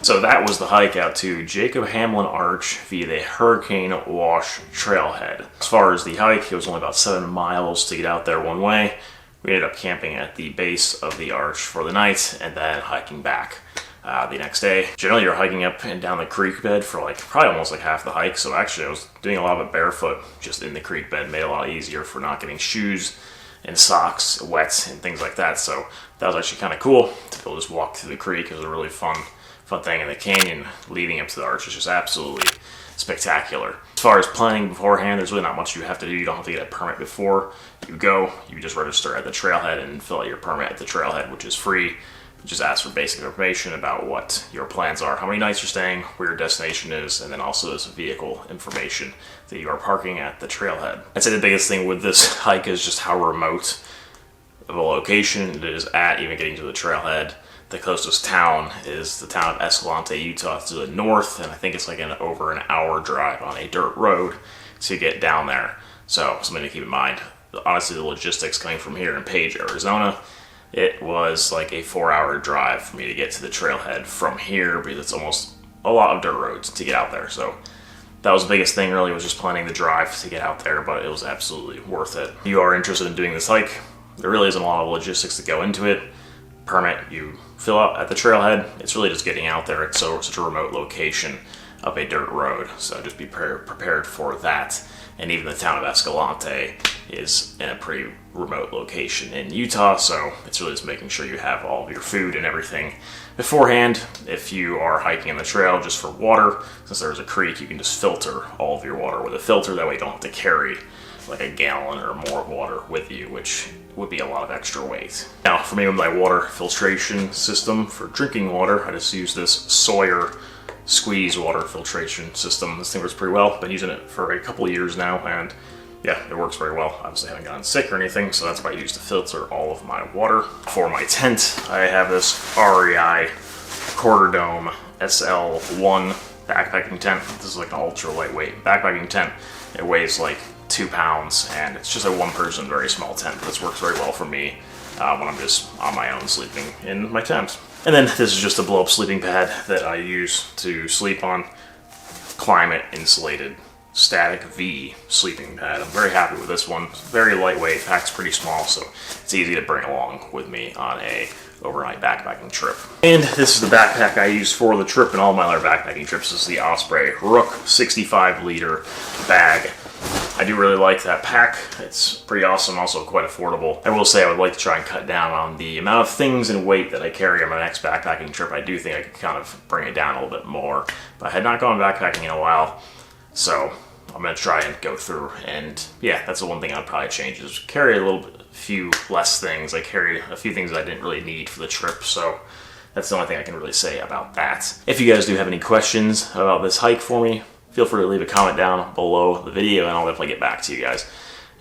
So that was the hike out to Hamblin Arch via the Hurricane Wash Trailhead. As far as the hike, it was only about 7 miles to get out there one way. We ended up camping at the base of the arch for the night and then hiking back the next day. Generally, you're hiking up and down the creek bed for probably almost half the hike. So actually, I was doing a lot of it barefoot just in the creek bed. Made it a lot easier for not getting shoes and socks wet and things like that. So that was actually kind of cool to be able to just walk through the creek. It was a really fun thing, in the canyon leading up to the arch is just absolutely spectacular. As far as planning beforehand, there's really not much you have to do. You don't have to get a permit before you go. You just register at the trailhead and fill out your permit at the trailhead, which is free. You just ask for basic information about what your plans are, how many nights you're staying, where your destination is, and then also this vehicle information that you are parking at the trailhead. I'd say the biggest thing with this hike is just how remote of a location it is at, even getting to the trailhead. The closest town is the town of Escalante, Utah, to the north, and I think it's over an hour drive on a dirt road to get down there. So something to keep in mind. Honestly, the logistics coming from here in Page, Arizona, it was like a 4-hour drive for me to get to the trailhead from here, because it's almost a lot of dirt roads to get out there. So that was the biggest thing, really, was just planning the drive to get out there, but it was absolutely worth it. If you are interested in doing this hike, there really isn't a lot of logistics to go into it. Permit you fill out at the trailhead. It's really just getting out there. It's such a remote location up a dirt road, so just be prepared for that. And even the town of Escalante is in a pretty remote location in Utah, so it's really just making sure you have all of your food and everything beforehand. If you are hiking on the trail just for water, since there's a creek, you can just filter all of your water with a filter. That way you don't have to carry like a gallon or more of water with you, which would be a lot of extra weight. Now, for me, with my water filtration system for drinking water, I just use this Sawyer squeeze water filtration system. This thing works pretty well. Been using it for a couple of years now, and yeah, it works very well. Obviously, I haven't gotten sick or anything, so that's what I use to filter all of my water. For my tent, I have this REI Quarter Dome SL1 backpacking tent. This is like an ultra lightweight backpacking tent. It weighs like 2 pounds, and it's just a one-person, very small tent. This works very well for me when I'm just on my own sleeping in my tent. And then this is just a blow-up sleeping pad that I use to sleep on. Climate insulated Static V sleeping pad. I'm very happy with this one. It's very lightweight, packs pretty small, so it's easy to bring along with me on a overnight backpacking trip. And this is the backpack I use for the trip and all my other backpacking trips. This is the Osprey Rook 65-liter bag. I do really like that pack. It's pretty awesome, also quite affordable. I will say I would like to try and cut down on the amount of things and weight that I carry on my next backpacking trip. I do think I could kind of bring it down a little bit more, but I had not gone backpacking in a while, so I'm going to try and go through. And yeah, that's the one thing I'd probably change, is carry a few less things. I carried a few things I didn't really need for the trip, so that's the only thing I can really say about that. If you guys do have any questions about this hike for me, feel free to leave a comment down below the video, and I'll definitely get back to you guys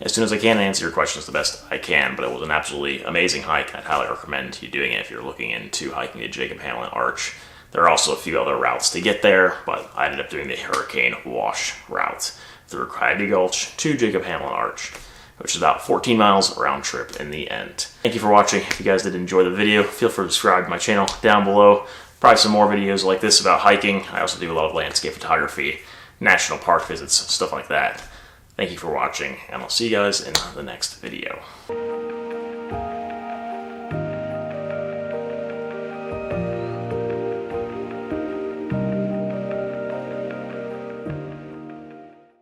as soon as I can and answer your questions the best I can. But it was an absolutely amazing hike. I'd highly recommend you doing it if you're looking into hiking to Hamblin Arch. There are also a few other routes to get there, but I ended up doing the Hurricane Wash route through Coyote Gulch to Hamblin Arch, which is about 14 miles round trip in the end. Thank you for watching. If you guys did enjoy the video, feel free to subscribe to my channel down below. Probably some more videos like this about hiking. I also do a lot of landscape photography, national park visits, stuff like that. Thank you for watching, and I'll see you guys in the next video.